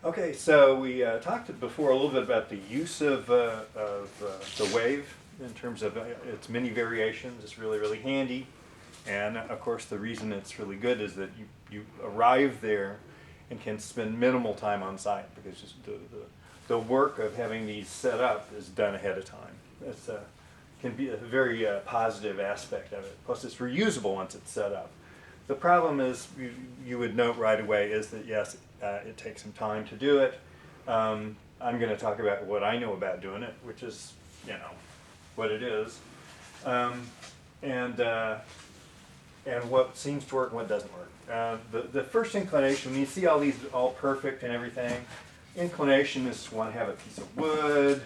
Okay, so we talked before a little bit about the use of the wave in terms of its many variations. It's really, really handy. And of course, the reason it's really good is that you arrive there and can spend minimal time on site because just the work of having these set up is done ahead of time. It's can be a very positive aspect of it. Plus, it's reusable once it's set up. The problem is, you would note right away, is that yes, it takes some time to do it. I'm going to talk about what I know about doing it, which is, what it is, and what seems to work and what doesn't work. The first inclination, when you see all these all perfect and everything, inclination is to want to have a piece of wood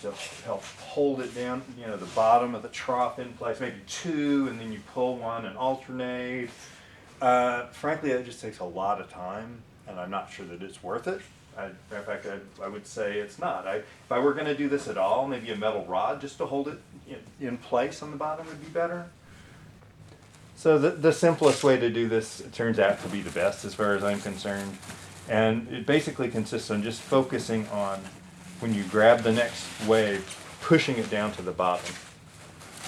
to help hold it down, the bottom of the trough in place, maybe two, and then you pull one and alternate. Frankly, it just takes a lot of time, and I'm not sure that it's worth it. In fact, I would say it's not. If I were going to do this at all, maybe a metal rod just to hold it in place on the bottom would be better. So the simplest way to do this, it turns out to be the best as far as I'm concerned. And it basically consists on just focusing on, when you grab the next wave, pushing it down to the bottom.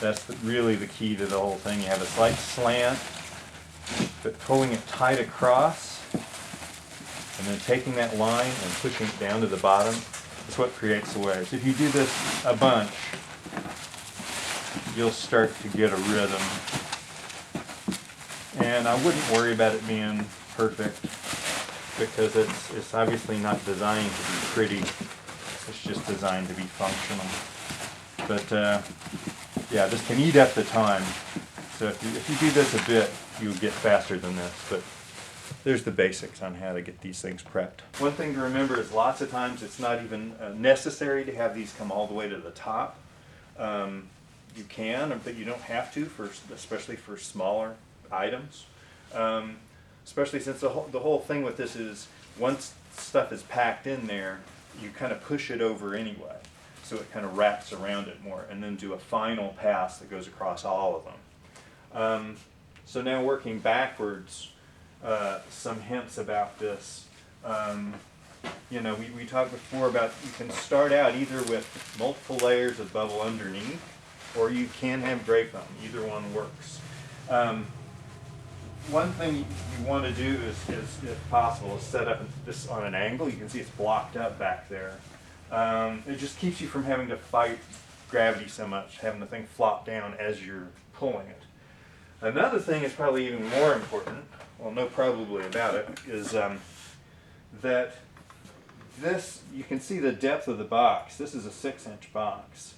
That's really the key to the whole thing. You have a slight slant, but pulling it tight across, and then taking that line and pushing it down to the bottom is what creates the waves. If you do this a bunch, you'll start to get a rhythm. And I wouldn't worry about it being perfect, because it's obviously not designed to be pretty. It's just designed to be functional. But yeah, this can eat up the time. So if you do this a bit, you'll get faster than this. But there's the basics on how to get these things prepped. One thing to remember is lots of times it's not even necessary to have these come all the way to the top. You can, but you don't have to, especially for smaller items. Especially since the whole thing with this is, once stuff is packed in there, you kind of push it over anyway, so it kind of wraps around it more, and then do a final pass that goes across all of them. So now, working backwards, some hints about this. We talked before about, you can start out either with multiple layers of bubble underneath, or you can have gray foam. Either one works. One thing you want to do is, if possible, is set up this on an angle. You can see it's blocked up back there. It just keeps you from having to fight gravity so much, having the thing flop down as you're pulling it. Another thing is probably even more important, well, no probably about it, is that this, you can see the depth of the box. This is a 6-inch box.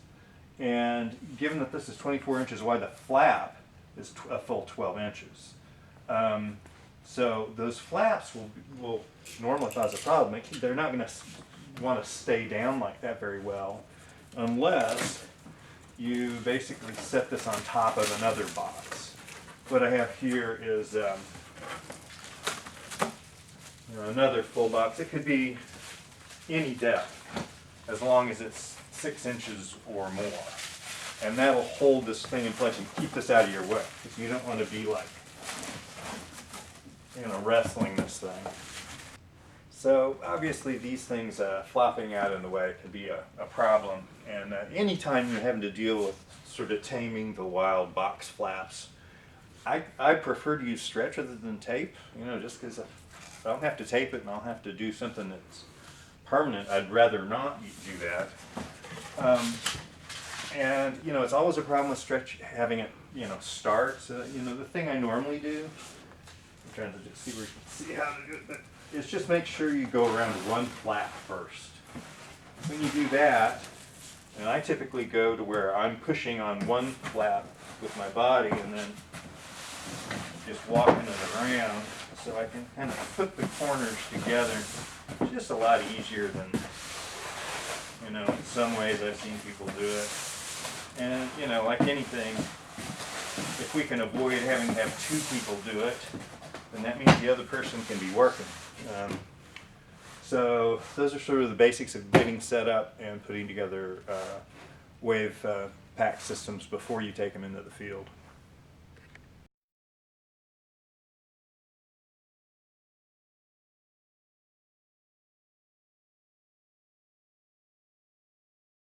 And given that this is 24 inches wide, the flap is a full 12 inches. So those flaps will normally cause a problem. They're not going to want to stay down like that very well, unless you basically set this on top of another box. What I have here is another full box. It could be any depth, as long as it's 6 inches or more. And that'll hold this thing in place and keep this out of your way, because you don't want to be like, wrestling this thing. So obviously these things flopping out in the way can be a problem. And anytime you're having to deal with sort of taming the wild box flaps, I prefer to use stretch rather than tape, just because if I don't have to tape it and I'll have to do something that's permanent, I'd rather not do that. And it's always a problem with stretch, having it start. So the thing I normally do, I'm trying to just see how to do it, but it's just make sure you go around one flap first. When you do that, and I typically go to where I'm pushing on one flap with my body, and then just walking it around, so I can kind of put the corners together. It's just a lot easier than, in some ways I've seen people do it. And, like anything, if we can avoid having to have two people do it, then that means the other person can be working. So those are sort of the basics of getting set up and putting together wave pack systems before you take them into the field.